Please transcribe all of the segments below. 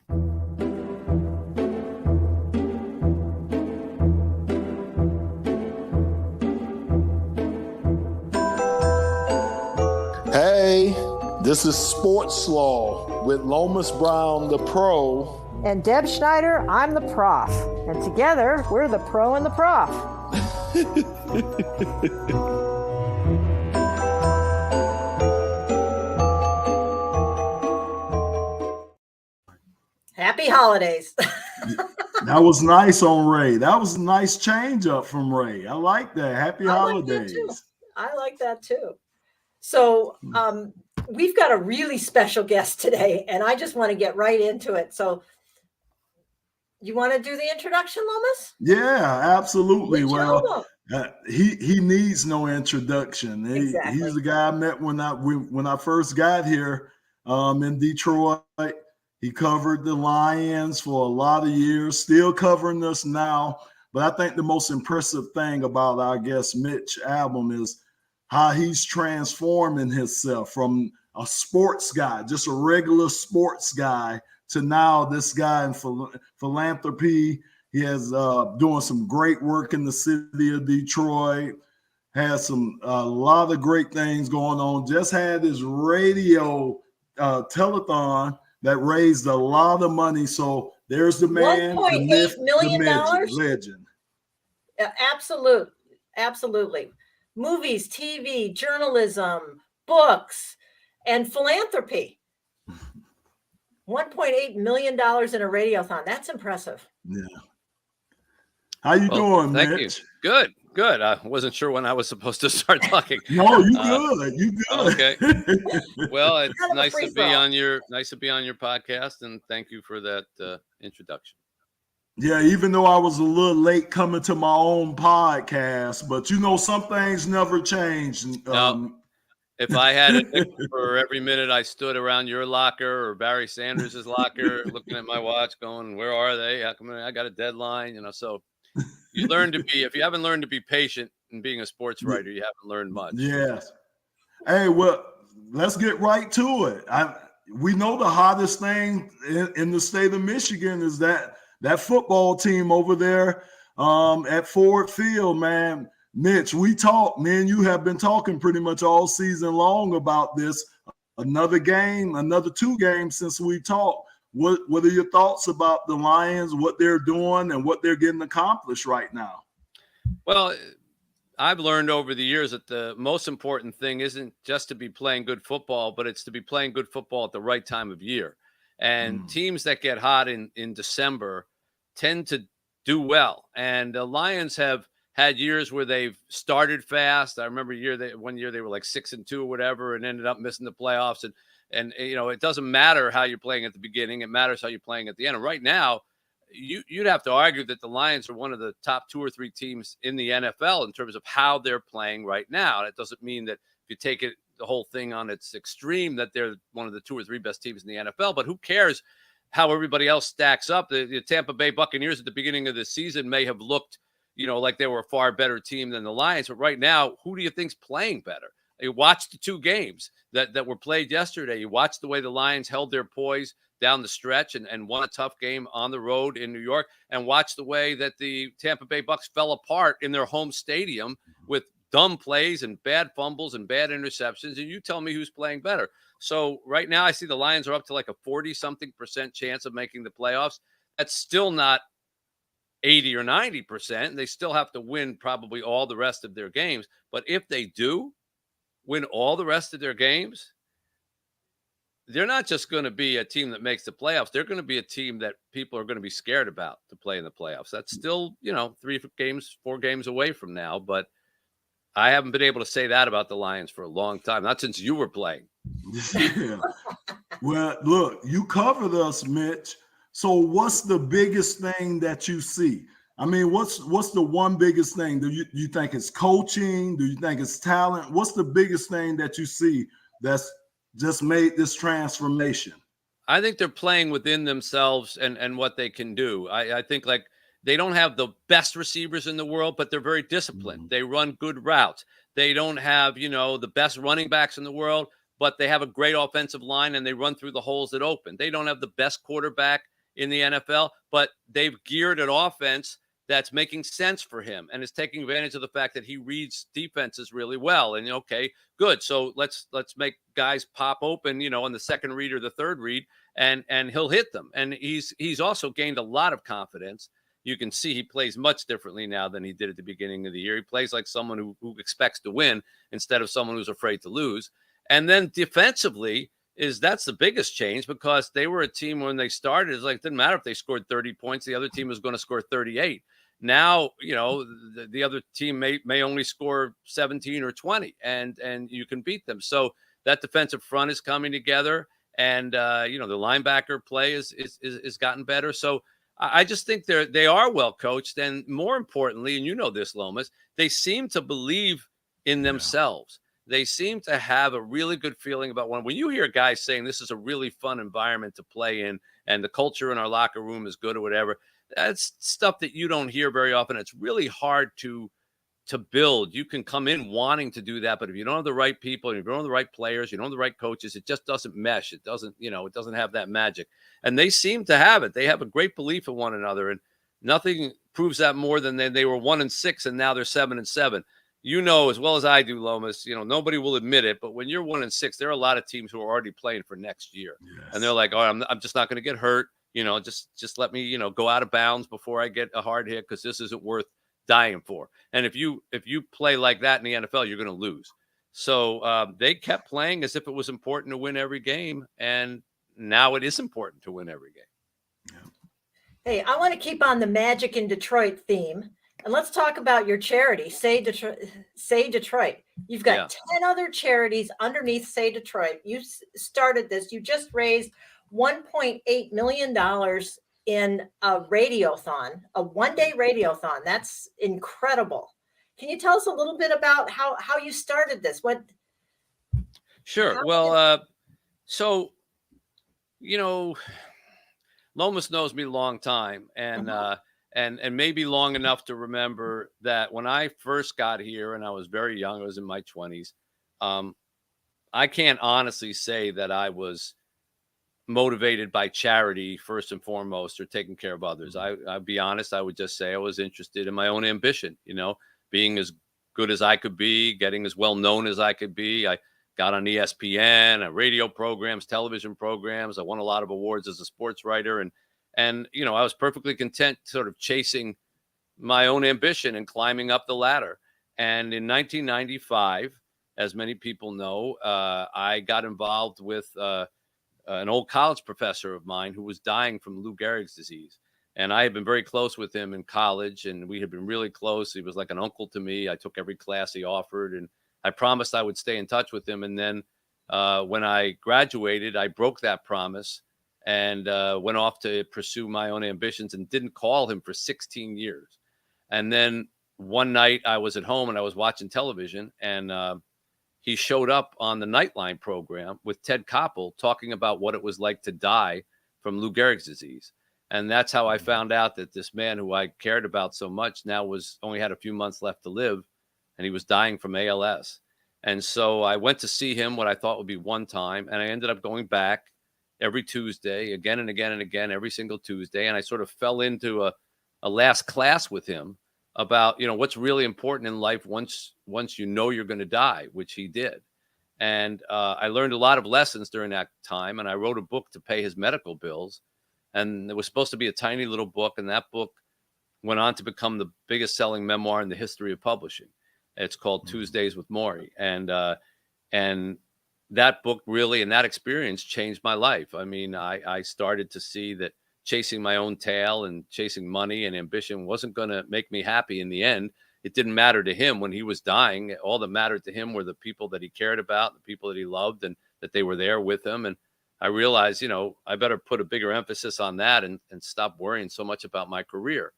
Hey, this is Sports Slaw with Lomas Brown, the pro. And Deb Schneider, I'm the prof. And together, we're the pro and the prof. Happy holidays. That was nice on Ray. That was a nice change up from Ray. I like that. Happy holidays. I like that too. So we've got a really special guest today, and I just want to get right into it. So you want to do the introduction, Lomas? Yeah, absolutely. Mitch Well, he needs no introduction. Exactly. He's the guy I met when I first got here in Detroit. He covered the Lions for a lot of years, still covering us now. But I think the most impressive thing about our guest, Mitch Albom, is how he's transforming himself from a sports guy, just a regular sports guy, to now this guy in philanthropy. He has doing some great work in the city of Detroit, has a lot of great things going on. Just had his radio telethon that raised a lot of money. So there's the man, the myth, million the legend. Absolutely. Movies, TV, journalism, books, and philanthropy. $1.8 million in a radiothon. That's impressive. Yeah. How you doing, thank Mitch? You. Good. I wasn't sure when I was supposed to start talking. No, you good. You good. Okay. Well, it's nice to be on your podcast, and thank you for that introduction. Yeah, even though I was a little late coming to my own podcast, but some things never change. No. If I had it for every minute I stood around your locker or Barry Sanders' locker, looking at my watch, going, "Where are they? How come I got a deadline?" So you learn to be. If you haven't learned to be patient in being a sports writer, you haven't learned much. Yes. Hey, well, let's get right to it. We know the hottest thing in the state of Michigan is that football team over there at Ford Field, man. Mitch, me and you have been talking pretty much all season long about this. Another 2 games since we talked. What are your thoughts about the Lions, what they're doing, and what they're getting accomplished right now? Well, I've learned over the years that the most important thing isn't just to be playing good football, but it's to be playing good football at the right time of year. And teams that get hot in December tend to do well. And the Lions have had years where they've started fast. I remember one year they were like 6-2 or whatever, and ended up missing the playoffs. And it doesn't matter how you're playing at the beginning; it matters how you're playing at the end. And right now, you'd have to argue that the Lions are one of the top 2 or 3 teams in the NFL in terms of how they're playing right now. That doesn't mean that if you take the whole thing on its extreme, that they're one of the 2 or 3 best teams in the NFL. But who cares how everybody else stacks up? The Tampa Bay Buccaneers at the beginning of the season may have looked like they were a far better team than the Lions. But right now, who do you think's playing better? You watch the 2 games that were played yesterday. You watch the way the Lions held their poise down the stretch and won a tough game on the road in New York, and watch the way that the Tampa Bay Bucs fell apart in their home stadium with dumb plays and bad fumbles and bad interceptions. And you tell me who's playing better. So right now I see the Lions are up to like a 40-something% chance of making the playoffs. That's still not 80 or 90%. They still have to win probably all the rest of their games. But if they do win all the rest of their games, they're not just going to be a team that makes the playoffs. They're going to be a team that people are going to be scared about to play in the playoffs. That's still, 4 games away from now. But I haven't been able to say that about the Lions for a long time, not since you were playing. Yeah. Well, look, you covered us, Mitch. So what's the biggest thing that you see? I mean, what's the one biggest thing? Do you think it's coaching? Do you think it's talent? What's the biggest thing that you see that's just made this transformation? I think they're playing within themselves and what they can do. I think like they don't have the best receivers in the world, but they're very disciplined. Mm-hmm. They run good routes. They don't have, the best running backs in the world, but they have a great offensive line and they run through the holes that open. They don't have the best quarterback in the NFL, but they've geared an offense that's making sense for him and is taking advantage of the fact that he reads defenses really well. And okay, good. So let's make guys pop open, on the second read or the third read, and he'll hit them. And he's also gained a lot of confidence. You can see he plays much differently now than he did at the beginning of the year. He plays like someone who expects to win instead of someone who's afraid to lose. And then defensively, that's the biggest change, because they were a team when they started. It's like, it didn't matter if they scored 30 points. The other team was going to score 38. Now, the other team may only score 17 or 20, and you can beat them. So that defensive front is coming together, and the linebacker play is gotten better. So I just think they are well coached, and more importantly, and this, Lomas, they seem to believe in themselves. They seem to have a really good feeling about when you hear guys saying this is a really fun environment to play in, and the culture in our locker room is good or whatever. That's stuff that you don't hear very often. It's really hard to build. You can come in wanting to do that, but if you don't have the right people, and if you don't have the right players, you don't have the right coaches, it just doesn't mesh. It doesn't, it doesn't have that magic. And they seem to have it. They have a great belief in one another, and nothing proves that more than they were 1-6 and now they're 7-7. As well as I do, Lomas, nobody will admit it, but when you're 1-6, there are a lot of teams who are already playing for next year. Yes. And they're like, oh, I'm just not going to get hurt. Just let me, go out of bounds before I get a hard hit, because this isn't worth dying for. And if you play like that in the NFL, you're going to lose. So they kept playing as if it was important to win every game, and now it is important to win every game. Yeah. Hey, I want to keep on the Magic in Detroit theme, and let's talk about your charity, Say Detroit. You've got 10 other charities underneath Say Detroit. You started this. You just raised $1.8 million in a radiothon, a one-day radiothon. That's incredible. Can you tell us a little bit about how you started this? Sure. So, Lomas knows me a long time, and and maybe long enough to remember that when I first got here, and I was very young, I was in my 20s. I can't honestly say that I was motivated by charity first and foremost, or taking care of others. I'd be honest. I would just say I was interested in my own ambition, being as good as I could be, getting as well known as I could be. I got on ESPN, radio programs, television programs. I won a lot of awards as a sports writer. And I was perfectly content sort of chasing my own ambition and climbing up the ladder. And in 1995, as many people know, I got involved with an old college professor of mine who was dying from Lou Gehrig's disease. And I had been very close with him in college, and we had been really close. He was like an uncle to me. I took every class he offered, and I promised I would stay in touch with him. And then when I graduated, I broke that promise and went off to pursue my own ambitions and didn't call him for 16 years. And then one night I was at home and I was watching television, and he showed up on the Nightline program with Ted Koppel talking about what it was like to die from Lou Gehrig's disease. And that's how I found out that this man who I cared about so much now only had a few months left to live, and he was dying from ALS. And so I went to see him what I thought would be one time, and I ended up going back every Tuesday, again and again and again, every single Tuesday. And I sort of fell into a last class with him about, what's really important in life once you're going to die, which he did. And I learned a lot of lessons during that time, and I wrote a book to pay his medical bills. And it was supposed to be a tiny little book, and that book went on to become the biggest selling memoir in the history of publishing. It's called Tuesdays with Maury. And that book really, and that experience changed my life. I mean, I started to see that chasing my own tail and chasing money and ambition wasn't going to make me happy in the end. It didn't matter to him when he was dying. All that mattered to him were the people that he cared about, the people that he loved, and that they were there with him. And I realized, I better put a bigger emphasis on that and stop worrying so much about my career.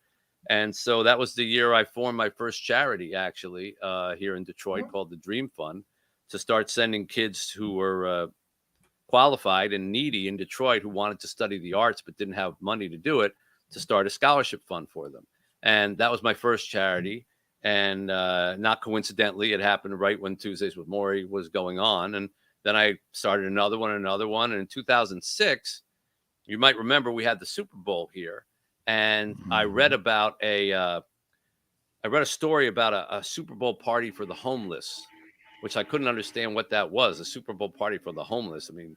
And so that was the year I formed my first charity, actually, here in Detroit, called the Dream Fund, to start sending kids who were qualified and needy in Detroit who wanted to study the arts but didn't have money to do it, to start a scholarship fund for them. And that was my first charity. And not coincidentally, it happened right when Tuesdays with Maury was going on. And then I started another one. And in 2006, you might remember we had the Super Bowl here, and I read about a story about a Super Bowl party for the homeless, which I couldn't understand what that was. A Super Bowl party for the homeless. I mean,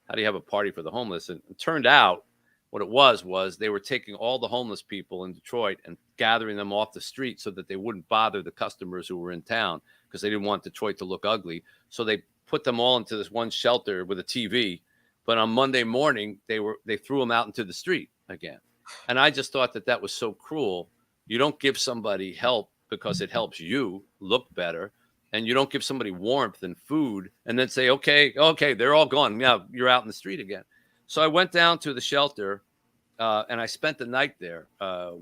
how do you have a party for the homeless? And it turned out what it was they were taking all the homeless people in Detroit and gathering them off the street so that they wouldn't bother the customers who were in town, because they didn't want Detroit to look ugly. So they put them all into this one shelter with a TV. But on Monday morning, they threw them out into the street again. And I just thought that was so cruel. You don't give somebody help because it helps you look better. And you don't give somebody warmth and food and then say, okay, they're all gone. Now you're out in the street again. So I went down to the shelter and I spent the night there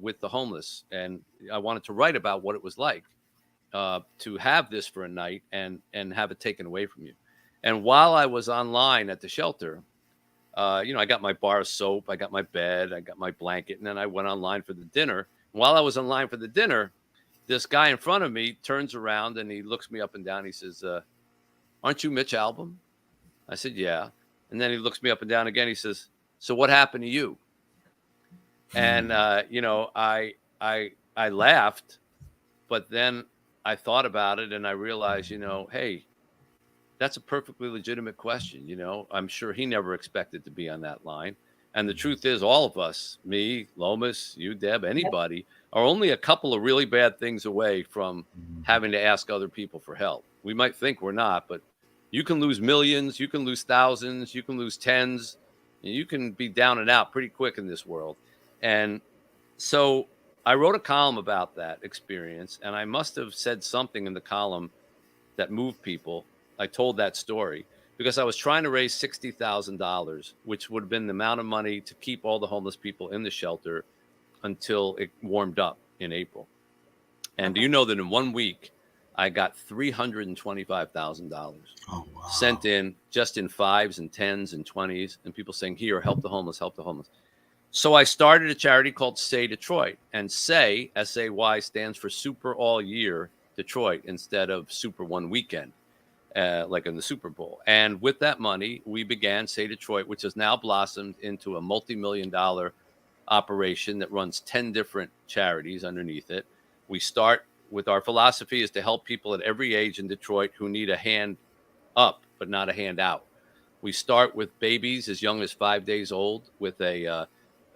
with the homeless. And I wanted to write about what it was like to have this for a night and have it taken away from you. And while I was online at the shelter, I got my bar of soap, I got my bed, I got my blanket, and then I went online for the dinner. While I was online for the dinner, this guy in front of me turns around and he looks me up and down. He says, aren't you Mitch Albom? I said, yeah. And then he looks me up and down again. He says, so what happened to you? And, I laughed, but then I thought about it and I realized, hey, that's a perfectly legitimate question. I'm sure he never expected to be on that line. And the truth is, all of us, me, Lomas, you, Deb, anybody, are only a couple of really bad things away from having to ask other people for help. We might think we're not, but you can lose millions, you can lose thousands, you can lose tens, and you can be down and out pretty quick in this world. And so I wrote a column about that experience, and I must have said something in the column that moved people. I told that story because I was trying to raise $60,000, which would have been the amount of money to keep all the homeless people in the shelter until it warmed up in April. And do you know that in 1 week, I got $325,000 sent in, just in 5s and 10s and 20s, and people saying, here, help the homeless, help the homeless. So I started a charity called Say Detroit, and Say, S-A-Y, stands for Super All Year Detroit instead of Super One Weekend. Like in the Super Bowl. And with that money, we began Say Detroit, which has now blossomed into a multi-million-dollar operation that runs 10 different charities underneath it. We start with our philosophy is to help people at every age in Detroit who need a hand up, but not a hand out. We start with babies as young as 5 days old with a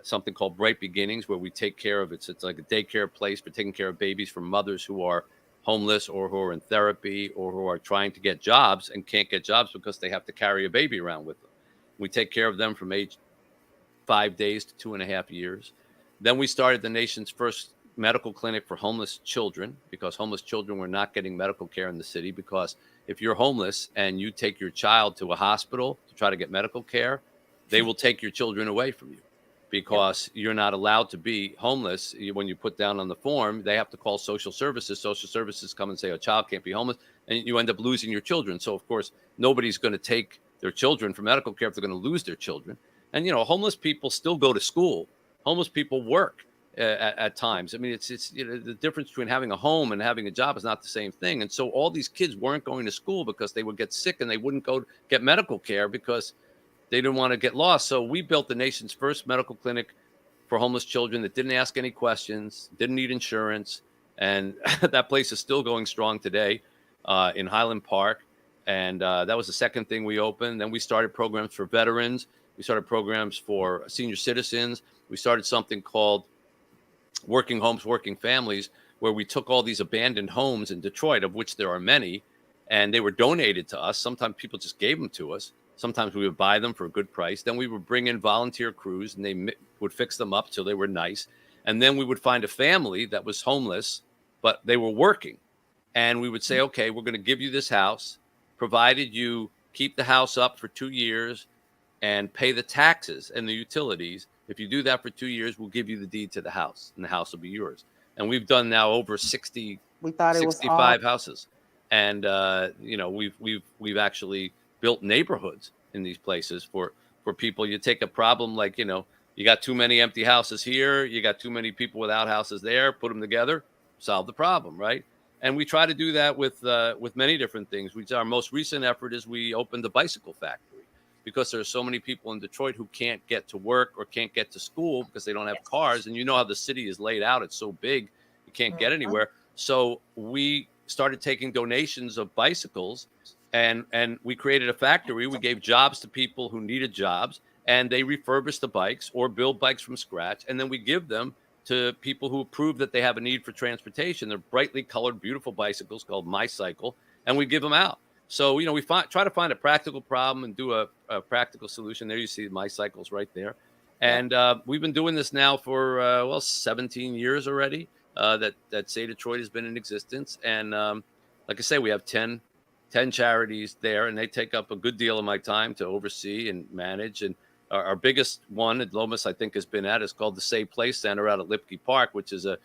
something called Bright Beginnings, where we take care of it's like a daycare place for taking care of babies from mothers who are homeless or who are in therapy or who are trying to get jobs and can't get jobs because they have to carry a baby around with them. We take care of them from age 5 days to 2.5 years. Then we started the nation's first medical clinic for homeless children, because homeless children were not getting medical care in the city. Because if you're homeless and you take your child to a hospital to try to get medical care, they will take your children away from you. Because you're not allowed to be homeless. When you put down on the form, they have to call social services. Social services come and say a child can't be homeless, and you end up losing your children. So, of course, nobody's going to take their children for medical care if they're going to lose their children. And, homeless people still go to school. Homeless people work at times. I mean, it's the difference between having a home and having a job is not the same thing. And so all these kids weren't going to school because they would get sick and they wouldn't go get medical care because they didn't want to get lost. So we built the nation's first medical clinic for homeless children that didn't ask any questions, didn't need insurance. And that place is still going strong today in Highland Park. And that was the second thing we opened. Then we started programs for veterans. We started programs for senior citizens. We started something called Working Homes, Working Families, where we took all these abandoned homes in Detroit, of which there are many, and they were donated to us. Sometimes people just gave them to us. Sometimes we would buy them for a good price. Then we would bring in volunteer crews, and they would fix them up till they were nice. And then we would find a family that was homeless, but they were working. And we would say, okay, we're going to give you this house, provided you keep the house up for 2 years and pay the taxes and the utilities. If you do that for 2 years, we'll give you the deed to the house, and the house will be yours. And we've done now over 65 houses. And, we've actually built neighborhoods in these places for people. You take a problem like, you got too many empty houses here, you got too many people without houses there, put them together, solve the problem, right? And we try to do that with many different things. Our most recent effort is we opened the bicycle factory. because there are so many people in Detroit who can't get to work or can't get to school because they don't have cars. And you know how the city is laid out. It's so big, you can't get anywhere. So we started taking donations of bicycles, and we created a factory. We gave jobs to people who needed jobs, and they refurbish the bikes or build bikes from scratch. And then we give them to people who prove that they have a need for transportation. They're brightly colored, beautiful bicycles called My Cycle, and we give them out. So, we try to find a practical problem and do a practical solution. There you see My Cycles right there. And we've been doing this now for, 17 years already, that Say Detroit has been in existence. And like I say, we have 10 charities there, and they take up a good deal of my time to oversee and manage. And our biggest one at Lomas, I think, has been is called the Say Play Center out at Lipke Park, which is a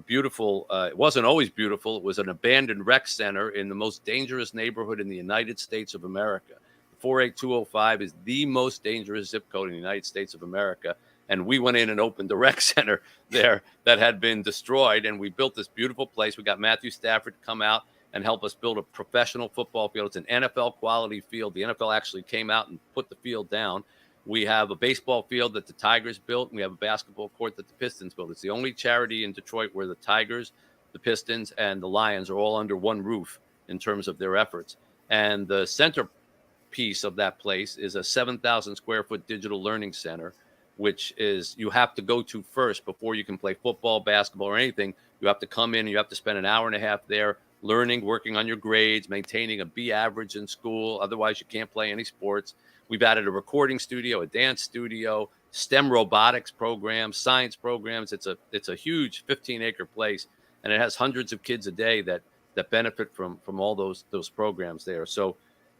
beautiful, it wasn't always beautiful. It was an abandoned rec center in the most dangerous neighborhood in the United States of America. 48205 is the most dangerous zip code in the United States of America. And we went in and opened a rec center there that had been destroyed. And we built this beautiful place. We got Matthew Stafford to come out and help us build a professional football field. It's an NFL quality field. The NFL actually came out and put the field down. We have a baseball field that the Tigers built, and we have a basketball court that the Pistons built. It's the only charity in Detroit where the Tigers, the Pistons, and the Lions are all under one roof in terms of their efforts. And the centerpiece of that place is a 7,000 square foot digital learning center, which is you have to go to first before you can play football, basketball, or anything. You have to come in and you have to spend an hour and a half there learning, working on your grades, maintaining a B average in school. Otherwise, you can't play any sports. We've added a recording studio, a dance studio, STEM robotics programs, science programs. It's a huge 15-acre place, and it has hundreds of kids a day that benefit from all those programs there. So,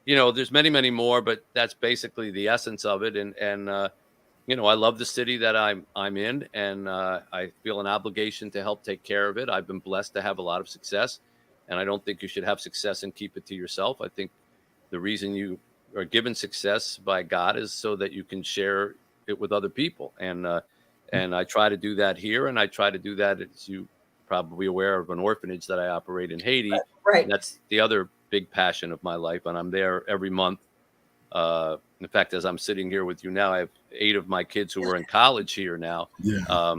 there's many more, but that's basically the essence of it. And I love the city that I'm in, and I feel an obligation to help take care of it. I've been blessed to have a lot of success, and I don't think you should have success and keep it to yourself. I think the reason you are given success by God is so that you can share it with other people. And I try to do that here. And I try to do that, as you probably aware, of an orphanage that I operate in Haiti. Right. And that's the other big passion of my life. And I'm there every month. In fact, as I'm sitting here with you now, I have 8 of my kids who are in college here now. Yeah.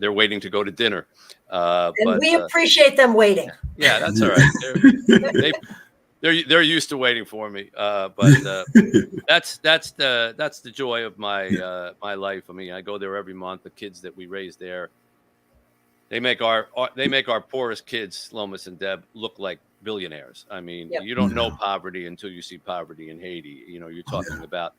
They're waiting to go to dinner. And we appreciate them waiting. Yeah, that's all right. They're used to waiting for me, but that's the joy of my my life. I mean, I go there every month. The kids that we raise there, they make our poorest kids, Lomas and Deb, look like billionaires. I mean, you don't know poverty until you see poverty in Haiti. You're talking about,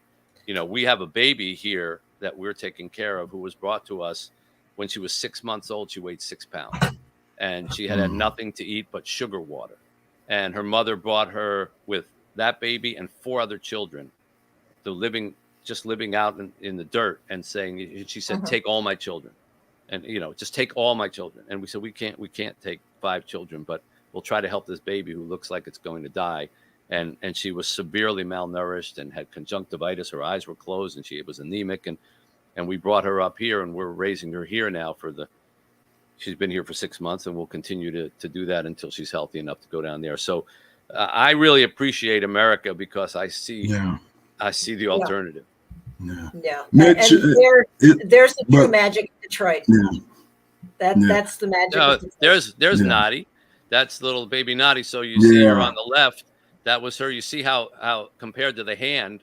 we have a baby here that we're taking care of who was brought to us when she was 6 months old. She weighed 6 pounds, and she had nothing to eat but sugar water. And her mother brought her with that baby and 4 other children, just living out in the dirt, and she said, take all my children, and just take all my children. And we said, we can't take 5 children, but we'll try to help this baby who looks like it's going to die. And she was severely malnourished and had conjunctivitis. Her eyes were closed, and she was anemic. And we brought her up here, and we're raising her here now she's been here for 6 months, and we'll continue to do that until she's healthy enough to go down there. So I really appreciate America because I see the alternative. Yeah. Mitch, and there's the true magic in Detroit. That's the magic. There's Noddy. That's little baby Noddy. So you see her on the left. That was her. You see how compared to the hand,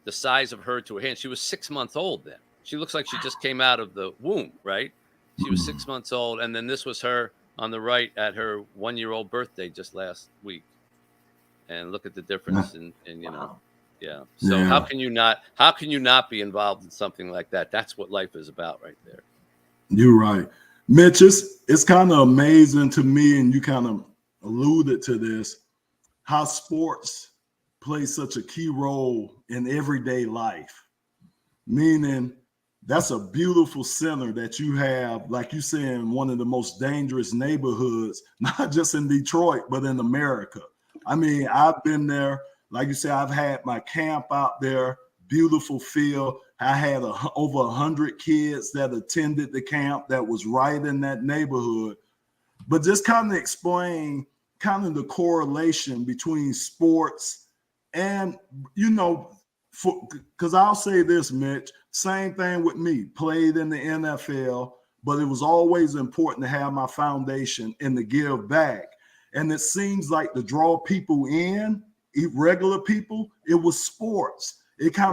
the size of her to a hand. She was 6 months old then. She looks like she just came out of the womb, right? She was 6 months old, and then this was her on the right at her 1-year-old birthday just last week. And look at the difference, So how can you not be involved in something like that? That's what life is about, right there. You're right, Mitch. It's kind of amazing to me, and you kind of alluded to this, how sports play such a key role in everyday life. Meaning, that's a beautiful center that you have, like you say, in one of the most dangerous neighborhoods, not just in Detroit, but in America. I mean, I've been there. Like you say, I've had my camp out there, beautiful field. I had over 100 kids that attended the camp that was right in that neighborhood. But just kind of explain kind of the correlation between sports and, because I'll say this, Mitch, same thing with me, played in the NFL, but it was always important to have my foundation and to give back. And it seems like to draw people in, regular people, it was sports.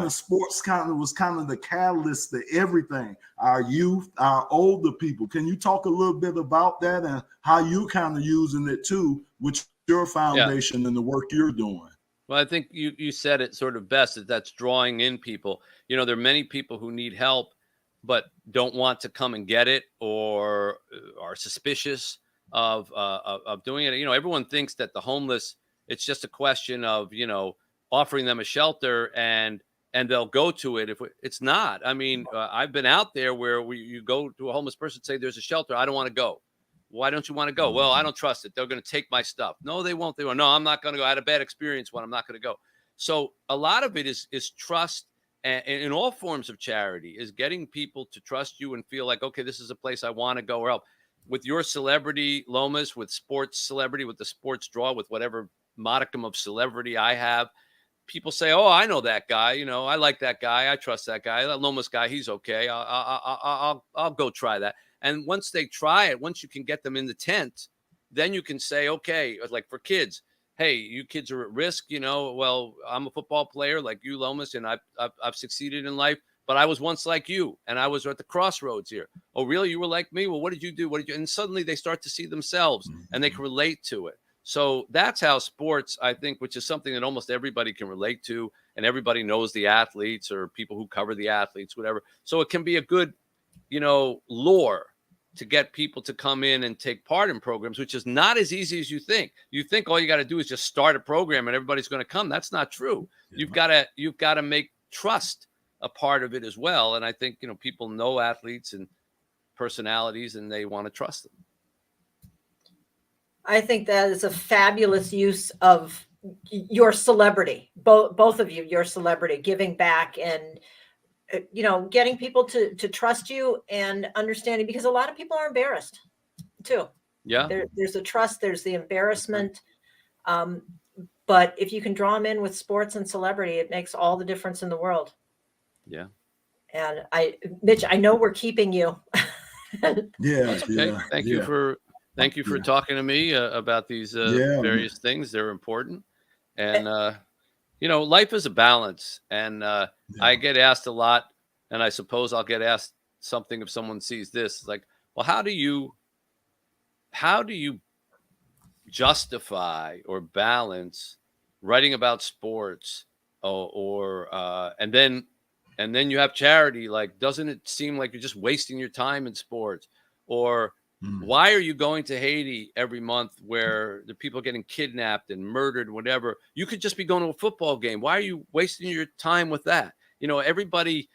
Sports was kind of the catalyst to everything. Our youth, our older people. Can you talk a little bit about that and how you kind of using it too, with your foundation and the work you're doing? Well, I think you said it sort of best, that's drawing in people. You know, there are many people who need help, but don't want to come and get it, or are suspicious of doing it. You know, everyone thinks that the homeless, it's just a question of, you know, offering them a shelter and they'll go to it. It's not. I mean, I've been out there where you go to a homeless person, say there's a shelter, I don't want to go. Why don't you want to go? Well, I don't trust it. They're going to take my stuff. No, they won't. They won't. No, I'm not going to go. I had a bad experience when I'm not going to go. So a lot of it is trust, and in all forms of charity, is getting people to trust you and feel like, okay, this is a place I want to go or help. With your celebrity, Lomas, with sports celebrity, with the sports draw, with whatever modicum of celebrity I have, people say, oh, I know that guy. You know, I like that guy. I trust that guy. That Lomas guy, he's okay. I'll go try that. And once they try it, once you can get them in the tent, then you can say, okay, like for kids, hey, you kids are at risk. You know, well, I'm a football player like you, Lomas, and I've succeeded in life, but I was once like you, and I was at the crossroads here. Oh, really? You were like me? Well, what did you do? What did you? And suddenly they start to see themselves, and they can relate to it. So that's how sports, I think, which is something that almost everybody can relate to, and everybody knows the athletes or people who cover the athletes, whatever. So it can be a good, you know, lure to get people to come in and take part in programs, which is not as easy as you think. You think all you got to do is just start a program and everybody's going to come. That's not true. You've got to make trust a part of it as well. And I think, you know, people know athletes and personalities, and they want to trust them. I think that is a fabulous use of your celebrity, both of you, your celebrity, giving back and, you know, getting people to trust you and understanding, because a lot of people are embarrassed too. Yeah. There's a trust, there's the embarrassment. But if you can draw them in with sports and celebrity, it makes all the difference in the world. Yeah. And Mitch, I know we're keeping you. Yeah. Okay. Yeah. Thank you for talking to me about these various things. They're important. And, you know, life is a balance. And I get asked a lot, and I suppose I'll get asked something if someone sees this, like, well, how do you justify or balance writing about sports and then you have charity? Like, doesn't it seem like you're just wasting your time in sports? Or why are you going to Haiti every month where the people are getting kidnapped and murdered, whatever? You could just be going to a football game. Why are you wasting your time with that? You know, everybody,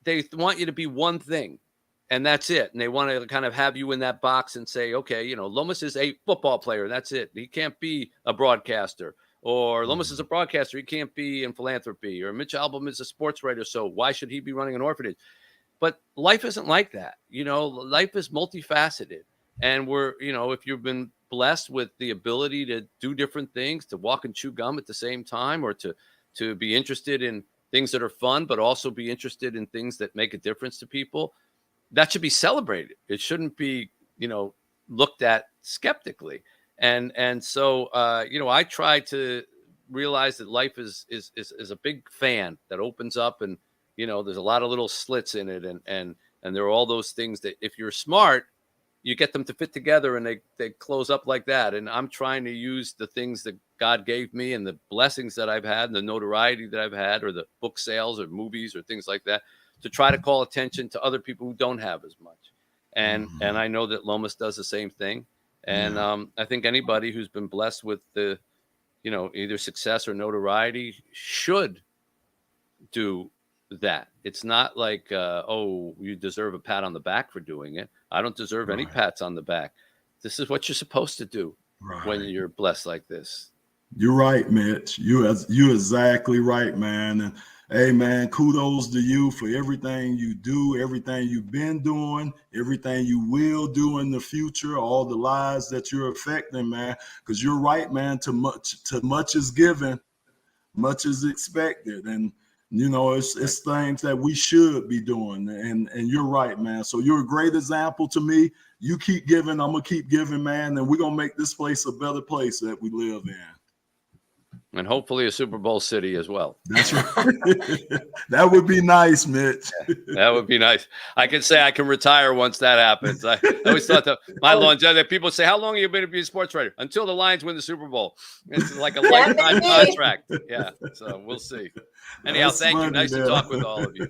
they want you to be one thing, and that's it. And they want to kind of have you in that box and say, okay, you know, Lomas is a football player. That's it. He can't be a broadcaster. Or Lomas is a broadcaster. He can't be in philanthropy. Or Mitch Albom is a sports writer, so why should he be running an orphanage? But life isn't like that. You know, life is multifaceted. And you know, if you've been blessed with the ability to do different things, to walk and chew gum at the same time, or to be interested in things that are fun, but also be interested in things that make a difference to people, that should be celebrated. It shouldn't be, you know, looked at skeptically. And so, you know, I try to realize that life is a big fan that opens up, and, you know, there's a lot of little slits in it. And there are all those things that if you're smart, you get them to fit together and they close up like that. And I'm trying to use the things that God gave me and the blessings that I've had and the notoriety that I've had, or the book sales or movies or things like that, to try to call attention to other people who don't have as much. And I know that Lomas does the same thing. And I think anybody who's been blessed with the, you know, either success or notoriety should do that. It's not like, oh, you deserve a pat on the back for doing it. I don't deserve any pats on the back. This is what you're supposed to do when you're blessed like this. You're right, Mitch. You're exactly right, man. And hey, man, kudos to you for everything you do, everything you've been doing, everything you will do in the future, all the lives that you're affecting, man. Because you're right, man. Too much is given, much is expected. And, it's things that we should be doing. And you're right, man. So you're a great example to me. You keep giving, I'm going to keep giving, man. And we're going to make this place a better place that we live in. And hopefully a Super Bowl city as well. That's right. That would be nice, Mitch. That would be nice. I can say I can retire once that happens. I always thought that my longevity, people say, how long have you been to be a sports writer? Until the Lions win the Super Bowl. It's like a lifetime contract. Yeah. So we'll see. Anyhow, thank you. Nice to talk with all of you.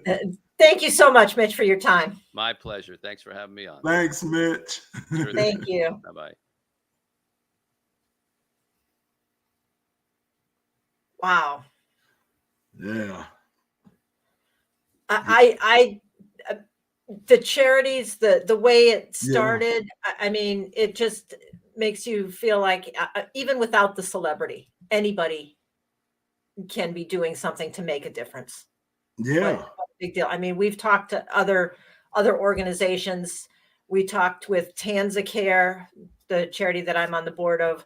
Thank you so much, Mitch, for your time. My pleasure. Thanks for having me on. Thanks, Mitch. Sure. Thank you. Bye-bye. Wow. Yeah. I the charities, the way it started, I mean, it just makes you feel like even without the celebrity, anybody can be doing something to make a difference. Yeah. What a big deal. I mean, we've talked to other organizations. We talked with Tanza Care, the charity that I'm on the board of,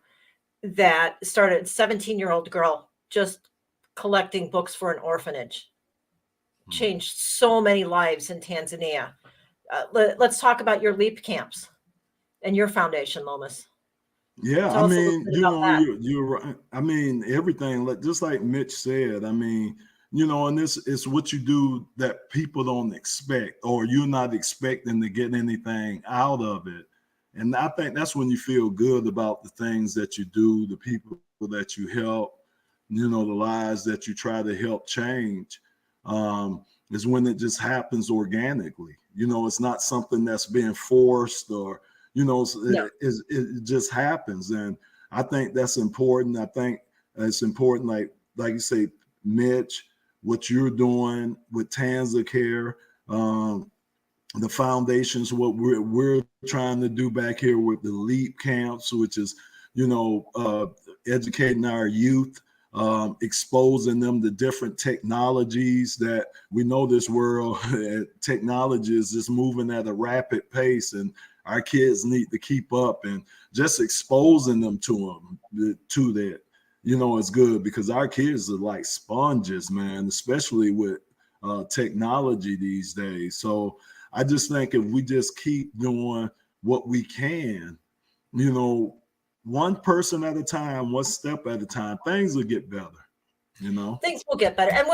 that started a 17-year-old girl just collecting books for an orphanage. Changed so many lives in Tanzania. Let's talk about your LEAP camps and your foundation, Lomas. Yeah, I mean, you're right. I mean, everything, just like Mitch said, I mean, and this is what you do that people don't expect, or you're not expecting to get anything out of it. And I think that's when you feel good about the things that you do, the people that you help, the lives that you try to help change, is when it just happens organically. It's not something that's being forced or, it just happens. And I think that's important. I think it's important, like you say, Mitch, what you're doing with Tanza Care, the foundations, what we're trying to do back here with the LEAP camps, which is, educating our youth, exposing them to different technologies that we know this world technology is just moving at a rapid pace, and our kids need to keep up, and just exposing them to that, is good, because our kids are like sponges, man, especially with technology these days. So I just think if we just keep doing what we can, one person at a time, one step at a time, things will get better, Things will get better. And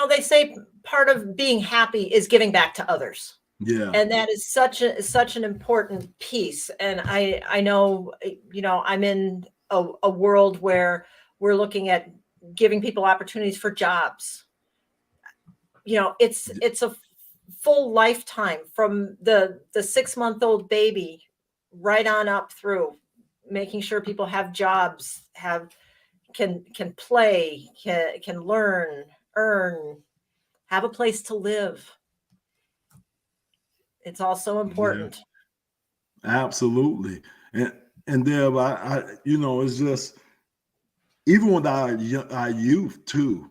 they say part of being happy is giving back to others. Yeah. And that is such an important piece. And I know, I'm in a world where we're looking at giving people opportunities for jobs. It's a full lifetime from the 6-month-old baby right on up through, making sure people have jobs, can play, can learn, earn, have a place to live. It's also important. Yeah, absolutely. And Deb, I it's just, even with our youth too,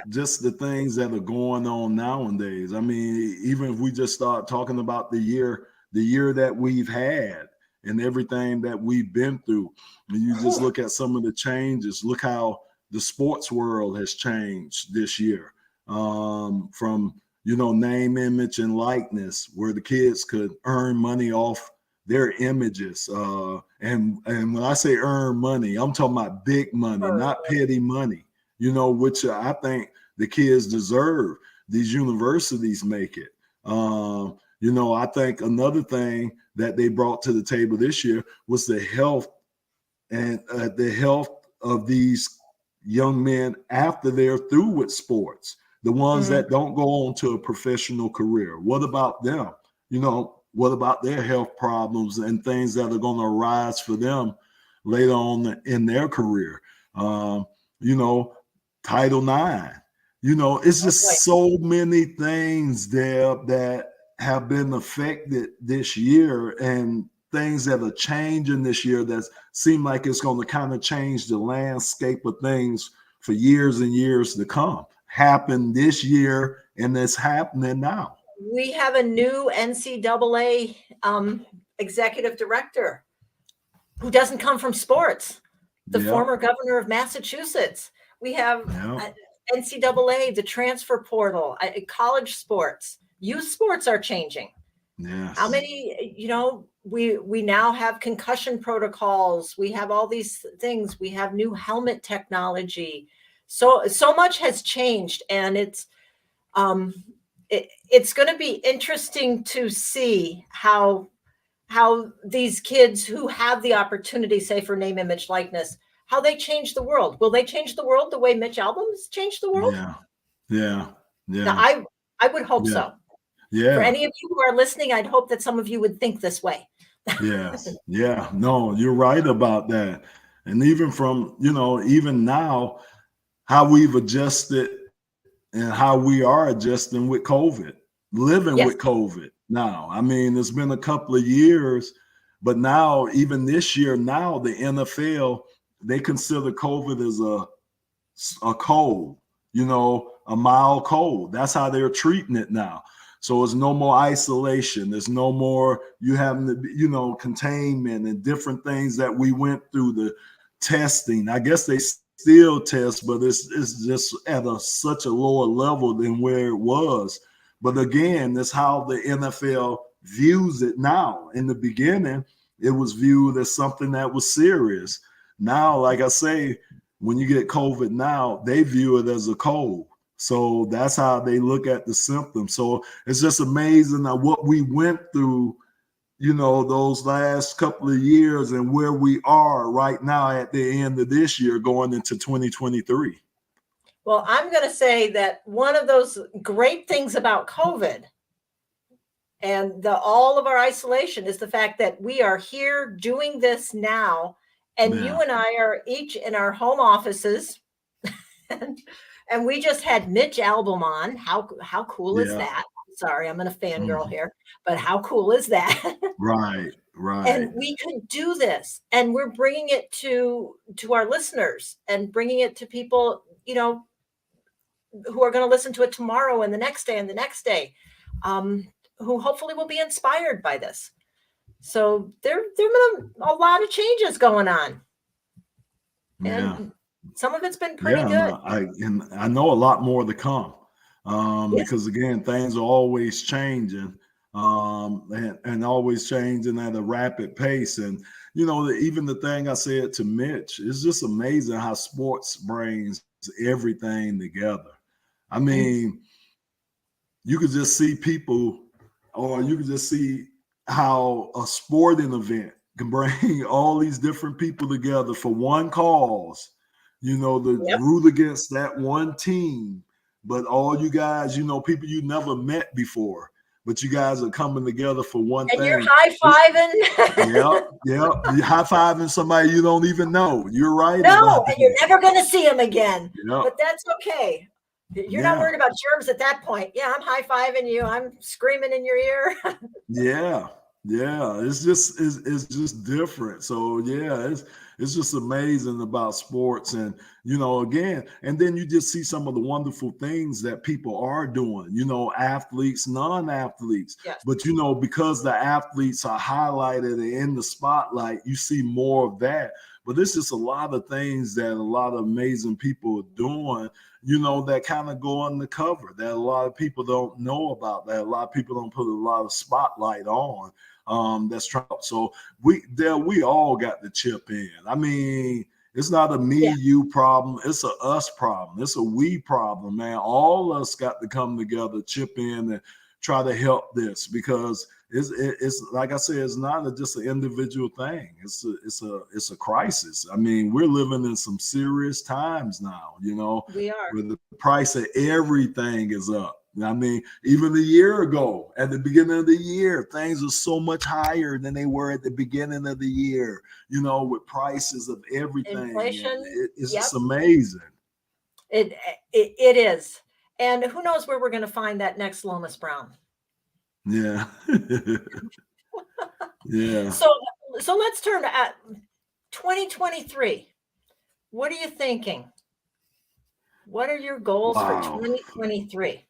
just the things that are going on nowadays. I mean, even if we just start talking about the year that we've had and everything that we've been through, and you just look at some of the changes, look how the sports world has changed this year, from name, image, and likeness, where the kids could earn money off their images. And when I say earn money, I'm talking about big money, not petty money, which I think the kids deserve. These universities make it. I think another thing that they brought to the table this year was the health of these young men after they're through with sports. The ones that don't go on to a professional career. What about them? What about their health problems and things that are going to arise for them later on in their career? Title IX. It's just so many things there that have been affected this year, and things that are changing this year that seem like it's going to kind of change the landscape of things for years and years to come. Happened this year, and it's happening now. We have a new NCAA executive director who doesn't come from sports, the former governor of Massachusetts. We have NCAA, the transfer portal, college sports, youth sports are changing. Yes. How many, we now have concussion protocols. We have all these things. We have new helmet technology. So much has changed, and it's going to be interesting to see how these kids who have the opportunity, say for name, image, likeness, how they change the world. Will they change the world the way Mitch Albom has changed the world? Yeah. Now, I would hope so. Yeah. For any of you who are listening, I'd hope that some of you would think this way. Yes. Yeah. No, you're right about that. And even from, even now, how we've adjusted and how we are adjusting with COVID, living with COVID now. I mean, it's been a couple of years, but now, even this year, now the NFL, they consider COVID as a cold, a mild cold. That's how they're treating it now. So it's no more isolation. There's no more you having to, containment and different things that we went through, the testing. I guess they still test, but it's just at such a lower level than where it was. But again, that's how the NFL views it now. In the beginning, it was viewed as something that was serious. Now, like I say, when you get COVID now, they view it as a cold. So that's how they look at the symptoms. So it's just amazing that what we went through, those last couple of years and where we are right now at the end of this year going into 2023. Well, I'm going to say that one of those great things about COVID and all of our isolation is the fact that we are here doing this now. And you and I are each in our home offices. And we just had Mitch Albom on. How cool is that? Sorry, I'm going to fangirl here, but how cool is that? Right. And we can do this, and we're bringing it to our listeners and bringing it to people, who are going to listen to it tomorrow and the next day and the next day, who hopefully will be inspired by this. So there've been a lot of changes going on. And some of it's been pretty good. I know a lot more to come, because again, things are always changing, and always changing at a rapid pace. And even the thing I said to Mitch, it's just amazing how sports brings everything together. I mean, you could just see people, or you could just see how a sporting event can bring all these different people together for one cause. The root against that one team, but all you guys, people you never met before, but you guys are coming together for one thing. And you're high-fiving. You're high-fiving somebody you don't even know. You're right. No, and you're never going to see them again. Yep. But that's okay. You're not worried about germs at that point. Yeah, I'm high-fiving you. I'm screaming in your ear. Yeah. It's just different. So it's just amazing about sports. And again, and then you just see some of the wonderful things that people are doing, athletes, non-athletes. But because the athletes are highlighted and in the spotlight, you see more of that. But there's just a lot of things that a lot of amazing people are doing, that kind of go undercover, that a lot of people don't know about, that a lot of people don't put a lot of spotlight on. That's trying. So we all got to chip in. I mean, it's not a me, you problem. It's a us problem. It's a we problem, man. All of us got to come together, chip in, and try to help this, because it's like I said, it's not just an individual thing. It's a crisis. I mean, we're living in some serious times now. We are. Where the price of everything is up. I mean, even a year ago, at the beginning of the year, things are so much higher than they were at the beginning of the year, with prices of everything. Inflation. It's just amazing. It is. And who knows where we're going to find that next Lomas Brown. Yeah. Yeah. So let's turn to 2023. What are you thinking? What are your goals for 2023?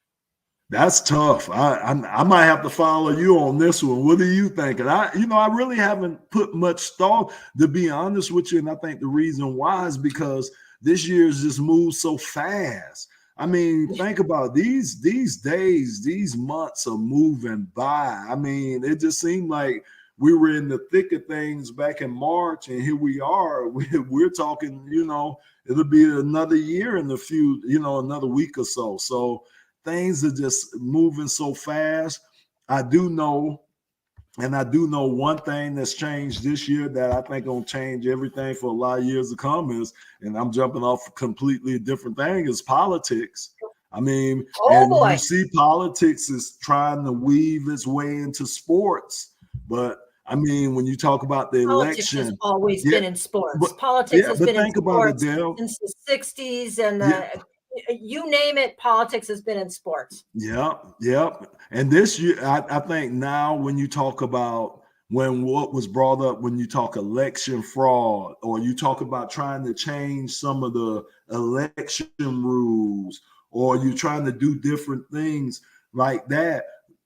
That's tough. I might have to follow you on this one. What are you thinking? I really haven't put much thought, to be honest with you. And I think the reason why is because this year's just moved so fast. I mean, think about these days, these months are moving by. I mean, it just seemed like we were in the thick of things back in March, and here we are. We're talking, it'll be another year in a few, another week or so. So things are just moving so fast. I do know one thing that's changed this year that I think gonna change everything for a lot of years to come is, and I'm jumping off a completely different thing, is politics. I mean, you see politics is trying to weave its way into sports, but I mean, when you talk about the politics election, has always been in sports. Politics has been in sports since the 60s, and you name it, politics has been in sports. Yeah. And this year, I think now when you talk about what was brought up, when you talk election fraud, or you talk about trying to change some of the election rules, or you're trying to do different things like that,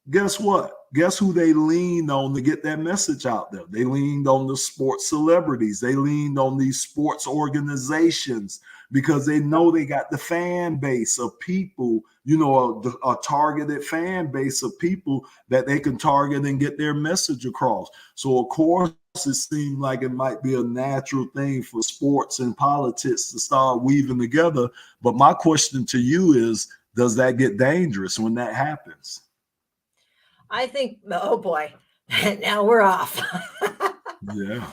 guess what? Guess who they leaned on to get that message out there? They leaned on the sports celebrities. They leaned on these sports organizations because they know they got the fan base of people, a targeted fan base of people that they can target and get their message across. So, of course, it seemed like it might be a natural thing for sports and politics to start weaving together. But my question to you is, does that get dangerous when that happens? I think, oh boy, now we're off. Yeah.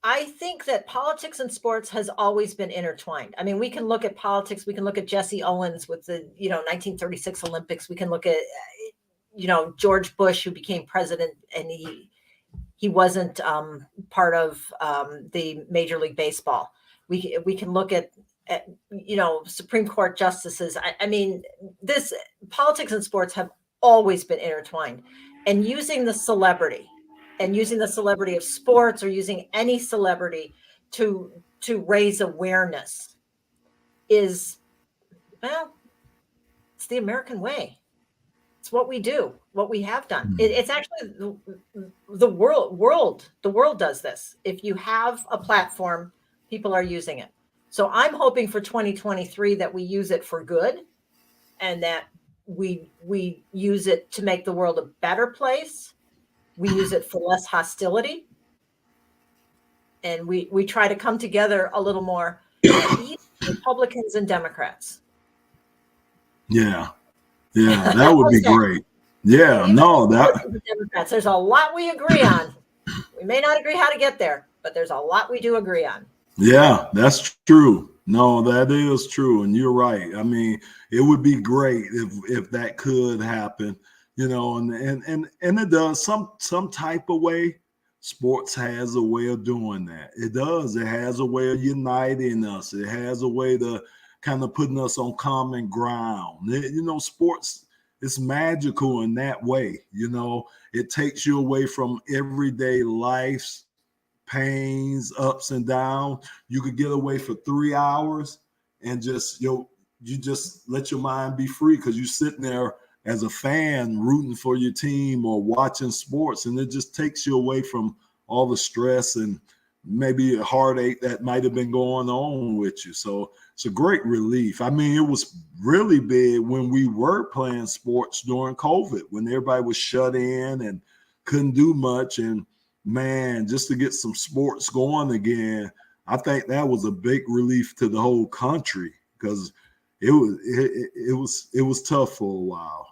I think that politics and sports has always been intertwined. I mean, we can look at politics. We can look at Jesse Owens with the, 1936 Olympics. We can look at, George Bush, who became president, and he wasn't part of the Major League Baseball. We can look at Supreme Court justices. I mean, this politics and sports have always been intertwined, and using the celebrity of sports, or using any celebrity to raise awareness is, well, it's the American way. It's what we do, what we have done. It's actually the world does this. If you have a platform, people are using it. So I'm hoping for 2023 that we use it for good, and that we use it to make the world a better place. We use it for less hostility, and we try to come together a little more, Republicans and Democrats. Yeah, that would be great. Yeah, Democrats, there's a lot we agree on. We may not agree how to get there, but there's a lot we do agree on. Yeah, that's true. No, that is true, and you're right. I mean, it would be great if that could happen, and it does some type of way. Sports has a way of doing that. It does. It has a way of uniting us. It has a way to kind of putting us on common ground. Sports is magical in that way. It takes you away from everyday life's pains, ups and downs. You could get away for 3 hours and just you just let your mind be free, because you're sitting there as a fan rooting for your team or watching sports, and it just takes you away from all the stress and maybe a heartache that might have been going on with you. So it's a great relief. I mean, it was really big when we were playing sports during COVID, when everybody was shut in and couldn't do much. And man, just to get some sports going again, I think that was a big relief to the whole country, because it was tough for a while.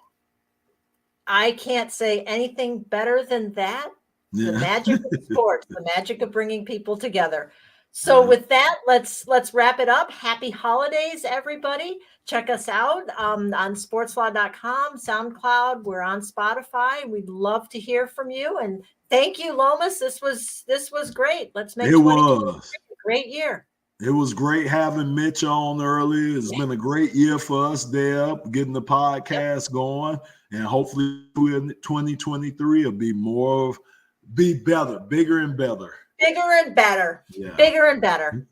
I can't say anything better than that. Yeah. The magic of sports, the magic of bringing people together. So with that, let's wrap it up. Happy holidays, everybody. Check us out on sportslaw.com, SoundCloud. We're on Spotify. We'd love to hear from you. And thank you, Lomas. This was great. Let's make 2023 a great year. It was great having Mitch on early. It's been a great year for us, Deb, getting the podcast going. And hopefully 2023 will be better, bigger and better. Bigger and better. Yeah. Bigger and better.